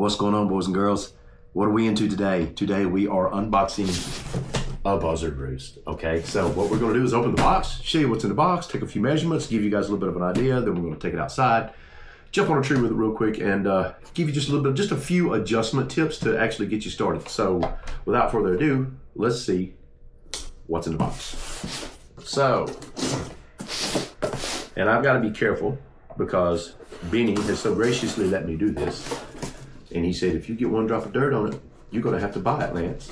What's going on, boys and girls? What are we into today? Today we are unboxing a Buzzard Roost. Okay, so what we're going to do is open the box, show you what's in the box, take a few measurements, give you guys a little bit of an idea, then we're going to take it outside, jump on a tree with it real quick, and give you just a little bit, just a few adjustment tips to actually get you started. So without further ado, let's see what's in the box. So, and I've got to be careful because Benny has so graciously let me do this. And he said, if you get one drop of dirt on it, you're going to have to buy it, Lance.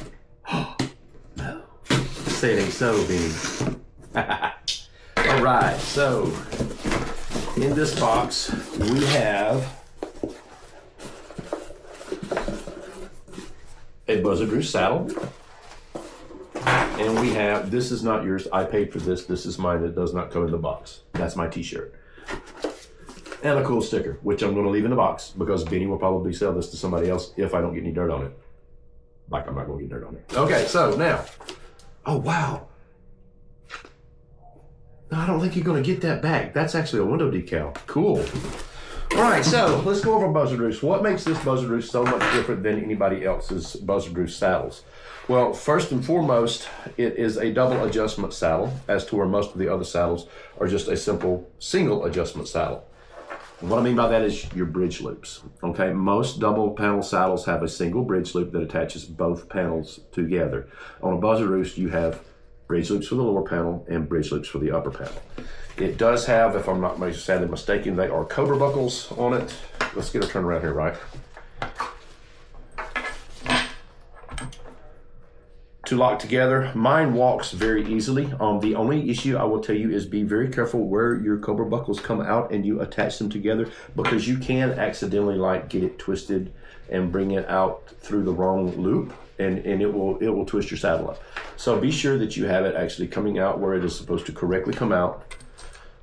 No. Say it ain't so, Benny. All right, so in this box, we have a Buzzard Roost saddle. And we have, this is not yours. I paid for this. This is mine. It does not come in the box. That's my t-shirt. And a cool sticker, which I'm going to leave in the box because Benny will probably sell this to somebody else if I don't get any dirt on it. Like I'm not going to get dirt on it. Okay, so now, oh wow. No, I don't think you're going to get that back. That's actually a window decal. Cool. All right, so let's go over Buzzard Roost. What makes this Buzzard Roost so much different than anybody else's Buzzard Roost saddles? Well, first and foremost, it is a double adjustment saddle, as to where most of the other saddles are just a simple single adjustment saddle. What I mean by that is your bridge loops. Okay, most double panel saddles have a single bridge loop that attaches both panels together. On a Buzzard Roost, you have bridge loops for the lower panel and bridge loops for the upper panel. It does have, if I'm not sadly mistaken, they are Cobra buckles on it. Let's get her turned around here, right? To lock together. Mine walks very easily. The only issue I will tell you is be very careful where your Cobra buckles come out and you attach them together, because you can accidentally like get it twisted and bring it out through the wrong loop, and it will twist your saddle up. So be sure that you have it actually coming out where it is supposed to correctly come out,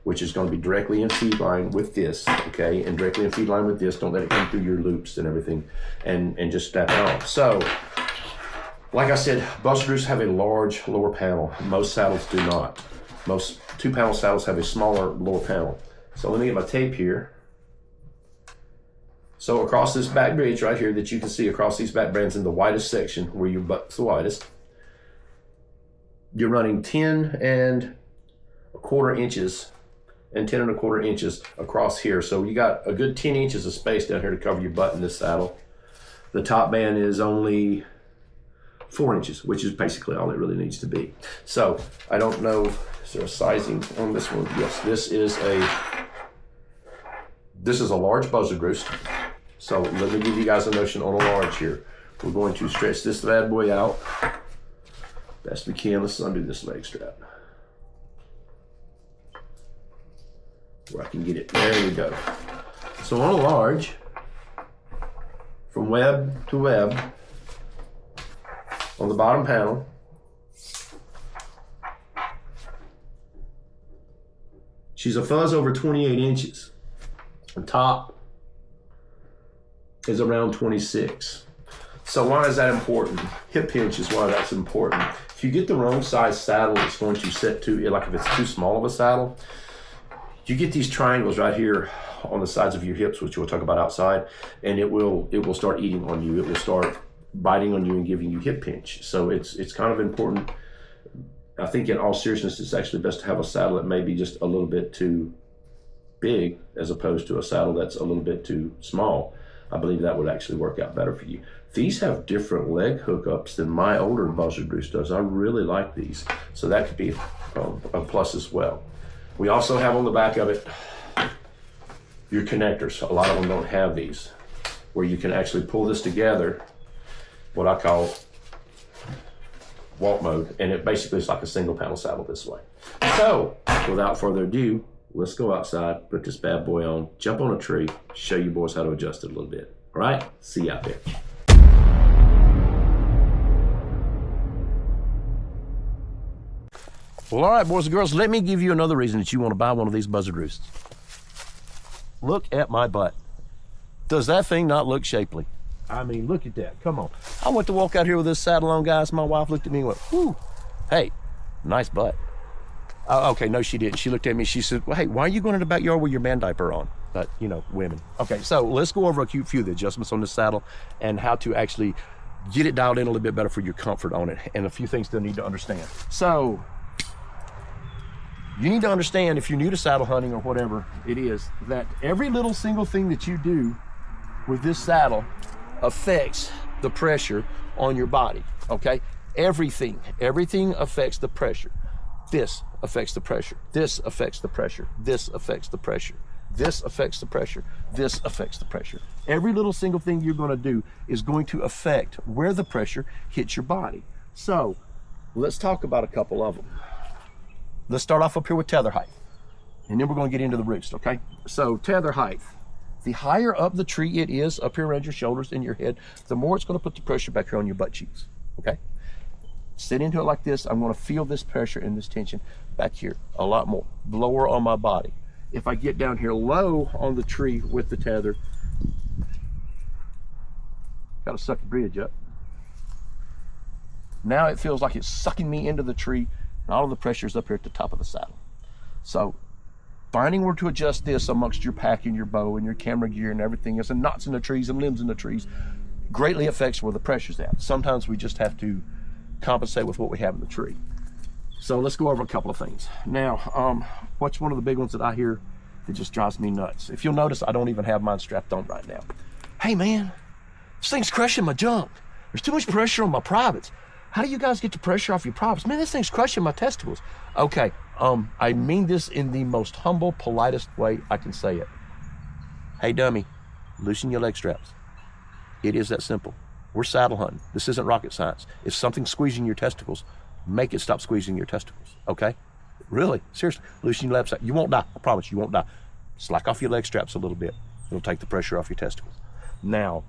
which is going to be directly in feed line with this, okay? And directly in feed line with this. Don't let it come through your loops and everything, and just snap it on. So, like I said, Buzzard Roosts have a large lower panel. Most saddles do not. Most two-panel saddles have a smaller lower panel. So let me get my tape here. So across this back bridge right here that you can see across these back bands in the widest section, where your butt's the widest, you're running 10.25 inches and 10.25 inches across here. So you got a good 10 inches of space down here to cover your butt in this saddle. The top band is only 4 inches, which is basically all it really needs to be. So I don't know, is there a sizing on this one? Yes, this is a large Buzzard Roost. So let me give you guys a notion on a large here. We're going to stretch this bad boy out best we can. Let's undo this leg strap where I can get it. There we go. So on a large, from web to web, on the bottom panel, she's a fuzz over 28 inches. The top is around 26. So why is that important? Hip hinge is why that's important. If you get the wrong size saddle, it's going to set to, like if it's too small of a saddle, you get these triangles right here on the sides of your hips, which we'll talk about outside, and it will start eating on you. It will start biting on you and giving you hip pinch. So it's kind of important. I think in all seriousness, it's actually best to have a saddle that may be just a little bit too big as opposed to a saddle that's a little bit too small. I believe that would actually work out better for you. These have different leg hookups than my older Buzzard Roost does. I really like these. So that could be a plus as well. We also have on the back of it your connectors. A lot of them don't have these, where you can actually pull this together, what I call walk mode, and it basically is like a single panel saddle this way. So without further ado, let's go outside, put this bad boy on, jump on a tree, show you boys how to adjust it a little bit. All right, see you out there. Well, all right, boys and girls, let me give you another reason that you want to buy one of these Buzzard Roosts. Look at my butt. Does that thing not look shapely? I mean, look at that. Come on. I went to walk out here with this saddle on, guys. My wife looked at me and went, whew, hey, nice butt. Okay, no, she didn't. She looked at me. She said, well, hey, why are you going in the backyard with your man diaper on? But, you know, women. Okay, so let's go over a few of the adjustments on this saddle and how to actually get it dialed in a little bit better for your comfort on it, and a few things that you need to understand. So you need to understand, if you're new to saddle hunting or whatever it is, that every little single thing that you do with this saddle affects the pressure on your body, okay? Everything affects the pressure. This affects the pressure. This affects the pressure. This affects the pressure. This affects the pressure. This affects the pressure. Every little single thing you're going to do is going to affect where the pressure hits your body. So let's talk about a couple of them. Let's start off up here with tether height, and then we're going to get into the roost, okay? So tether height. The higher up the tree it is, up here around your shoulders and your head, the more it's going to put the pressure back here on your butt cheeks, okay? Sit into it like this. I'm going to feel this pressure and this tension back here a lot more, lower on my body. If I get down here low on the tree with the tether, got to suck the bridge up. Now it feels like it's sucking me into the tree, and all of the pressure is up here at the top of the saddle. So finding where to adjust this amongst your pack and your bow and your camera gear and everything else, and knots in the trees and limbs in the trees, greatly affects where the pressure's at. Sometimes we just have to compensate with what we have in the tree. So let's go over a couple of things. Now, what's one of the big ones that I hear that just drives me nuts? If you'll notice, I don't even have mine strapped on right now. Hey man, this thing's crushing my junk. There's too much pressure on my privates. How do you guys get the pressure off your privates? Man, this thing's crushing my testicles. Okay, I mean this in the most humble, politest way I can say it. Hey dummy, loosen your leg straps. It is that simple. We're saddle hunting. This isn't rocket science. If something's squeezing your testicles, make it stop squeezing your testicles, okay? Really, seriously, loosen your leg straps. You won't die, I promise you won't die. Slack off your leg straps a little bit. It'll take the pressure off your testicles. Now,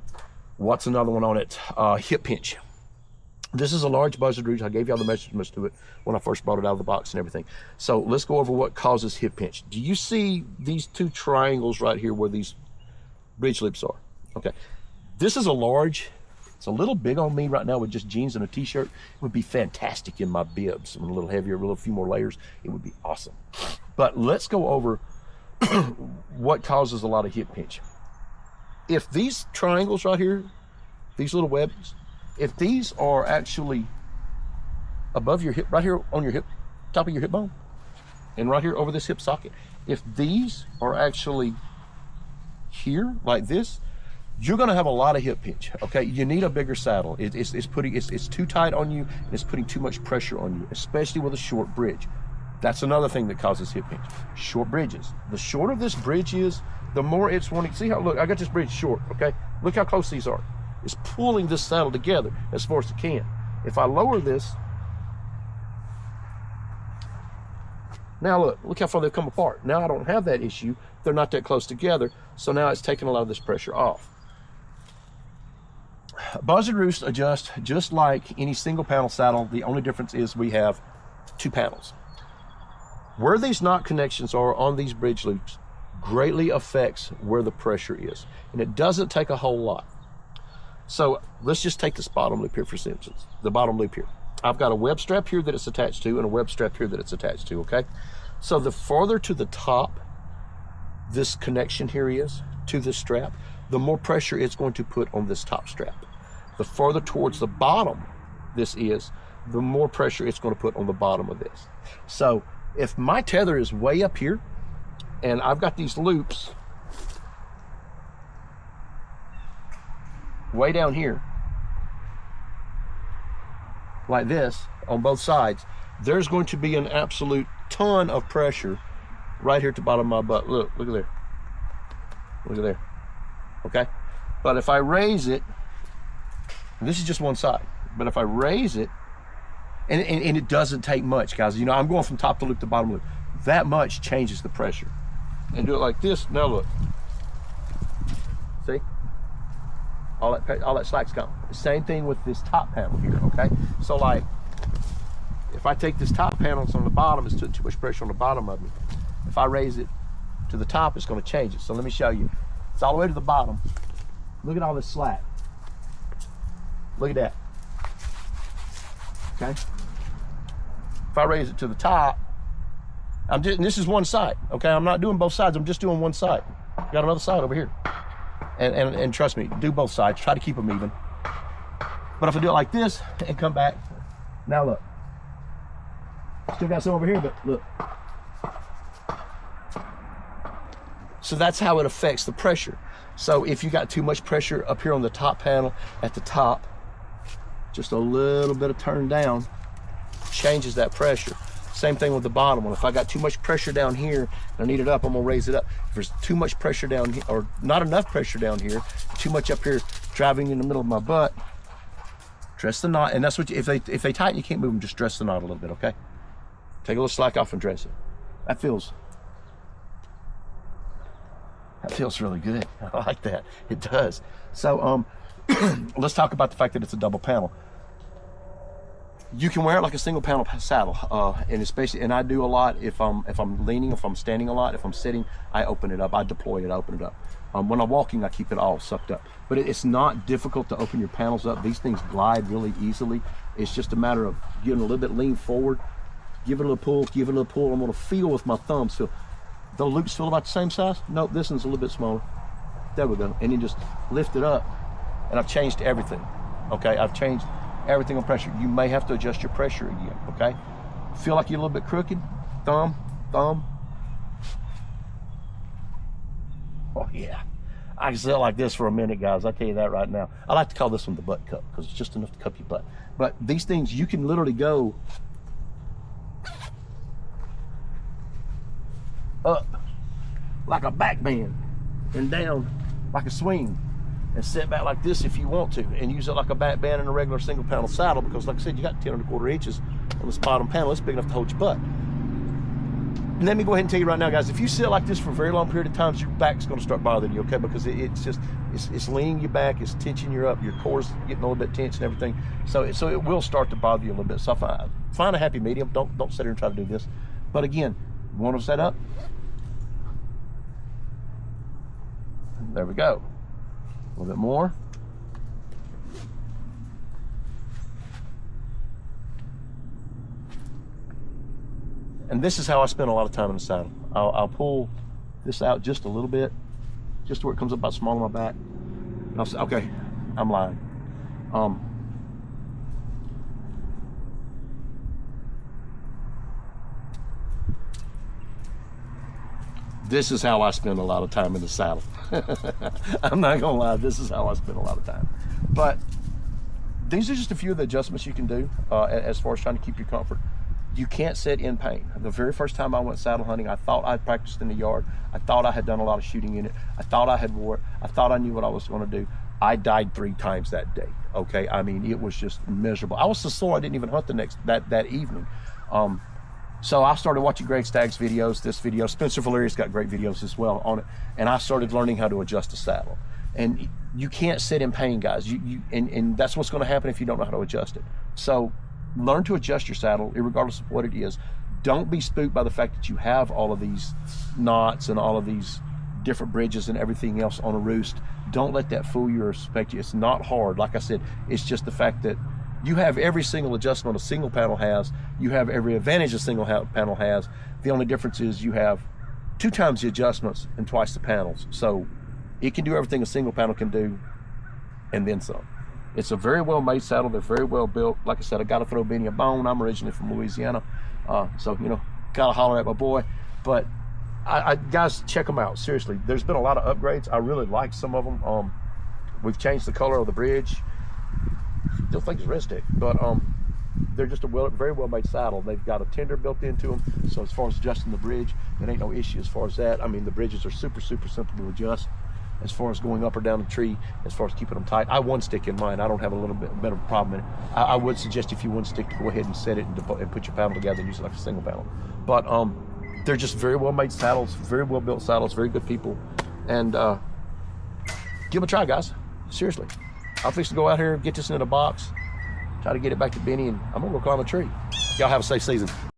what's another one on it? Hip pinch. This is a large Buzzard Roost. I gave y'all the measurements to it when I first brought it out of the box and everything. So let's go over what causes hip pinch. Do you see these two triangles right here where these bridge lips are? Okay, this is a large. It's a little big on me right now with just jeans and a t-shirt. It would be fantastic in my bibs. I'm a little heavier, a few more layers. It would be awesome. But let's go over what causes a lot of hip pinch. If these triangles right here, these little webs, if these are actually above your hip, right here on your hip, top of your hip bone, and right here over this hip socket, if these are actually here like this, you're going to have a lot of hip pinch. Okay, you need a bigger saddle. It's too tight on you, and it's putting too much pressure on you, especially with a short bridge. That's another thing that causes hip pinch. Short bridges. The shorter this bridge is, the more it's wanting. See how, look, I got this bridge short. Okay, look how close these are. It's pulling this saddle together as far as it can. If I lower this, now look how far they've come apart. Now I don't have that issue. They're not that close together, so now it's taking a lot of this pressure off. Buzzard Roost adjusts just like any single panel saddle. The only difference is we have two panels. Where these knot connections are on these bridge loops greatly affects where the pressure is, and it doesn't take a whole lot. So let's just take this bottom loop here for instance, the bottom loop here. I've got a web strap here that it's attached to and a web strap here that it's attached to, okay? So the farther to the top this connection here is to this strap, the more pressure it's going to put on this top strap. The farther towards the bottom this is, the more pressure it's going to put on the bottom of this. So if my tether is way up here and I've got these loops way down here like this on both sides, there's going to be an absolute ton of pressure right here at the bottom of my butt. Look at there, look at there, okay? But if I raise it, this is just one side, but if I raise it, and it doesn't take much, guys. You know, I'm going from top to loop to bottom loop. That much changes the pressure. And do it like this. Now look, see? All that slack's gone. Same thing with this top panel here, okay? So like, if I take this top panel that's on the bottom, it's too much pressure on the bottom of me. If I raise it to the top, it's gonna change it. So let me show you. It's all the way to the bottom. Look at all this slack. Look at that, okay? If I raise it to the top, This is one side, okay? I'm not doing both sides. I'm just doing one side. Got another side over here. And trust me, do both sides. Try to keep them even. But if I do it like this and come back, now look. Still got some over here, but look. So that's how it affects the pressure. So if you got too much pressure up here on the top panel, at the top, just a little bit of turn down changes that pressure. Same thing with the bottom one. If I got too much pressure down here and I need it up, I'm gonna raise it up. If there's too much pressure down here, or not enough pressure down here, too much up here driving in the middle of my butt, dress the knot. And that's what if they tighten, you can't move them, just dress the knot a little bit, okay? Take a little slack off and dress it. That feels really good. I like that. It does. So let's talk about the fact that it's a double panel. You can wear it like a single panel saddle, and especially, and I do a lot if I'm leaning, if I'm standing a lot, if I'm sitting, I open it up, I deploy it, I open it up. When I'm walking, I keep it all sucked up. But it's not difficult to open your panels up. These things glide really easily. It's just a matter of getting a little bit lean forward, give it a little pull, give it a little pull. I'm gonna feel with my thumbs. Feel the loops feel about the same size. Nope, this one's a little bit smaller. There we go. And you just lift it up, and I've changed everything. Okay, I've changed everything on pressure. You may have to adjust your pressure again, okay? Feel like you're a little bit crooked, thumb. Oh yeah. I can sit like this for a minute, guys. I tell you that right now. I like to call this one the butt cup because it's just enough to cup your butt. But these things, you can literally go up like a back bend and down like a swing, and sit back like this if you want to, and use it like a back band in a regular single panel saddle, because like I said, you got 10¼ inches on this bottom panel. It's big enough to hold your butt. And let me go ahead and tell you right now, guys, if you sit like this for a very long period of time, your back's going to start bothering you, okay? Because it's leaning you back, it's tensioning you up, your core's getting a little bit tense and everything. So it will start to bother you a little bit. So find a happy medium. Don't sit here and try to do this. But again, you want to set up. There we go. A little bit more. And this is how I spend a lot of time in the saddle. I'll pull this out just a little bit, just to where it comes up about small on my back. And I'll say, okay, I'm lying. This is how I spend a lot of time in the saddle. I'm not gonna lie, this is how I spend a lot of time. But these are just a few of the adjustments you can do as far as trying to keep your comfort. You can't sit in pain. The very first time I went saddle hunting, I thought I'd practiced in the yard. I thought I had done a lot of shooting in it. I thought I had wore it. I thought I knew what I was gonna do. I died 3 times that day, okay? I mean, it was just miserable. I was so sore I didn't even hunt that evening. So I started watching Greg Stagg's videos, this video. Spencer Valerius got great videos as well on it. And I started learning how to adjust the saddle. And you can't sit in pain, guys. And that's what's gonna happen if you don't know how to adjust it. So learn to adjust your saddle, regardless of what it is. Don't be spooked by the fact that you have all of these knots and all of these different bridges and everything else on a roost. Don't let that fool you or suspect you. It's not hard. Like I said, it's just the fact that you have every single adjustment a single panel has. You have every advantage a single panel has. The only difference is you have 2 times the adjustments and twice the panels. So it can do everything a single panel can do, and then some. It's a very well made saddle. They're very well built. Like I said, I got to throw Benny a bone. I'm originally from Louisiana. So, you know, got to holler at my boy. But guys, check them out. Seriously, there's been a lot of upgrades. I really like some of them. We've changed the color of the bridge. Still think it's wrist stick, but they're just a very well made saddle. They've got a tender built into them, so as far as adjusting the bridge, it ain't no issue as far as that. I mean, the bridges are super simple to adjust as far as going up or down the tree, as far as keeping them tight. I one stick in mine. I don't have a little bit better problem in it. I would suggest if you one stick to go ahead and set it and put your panel together and use it like a single panel. But they're just very well made saddles, very well built saddles, very good people, and give them a try, guys. Seriously. I'll fix to go out here, get this in a box, try to get it back to Benny, and I'm gonna go climb a tree. Y'all have a safe season.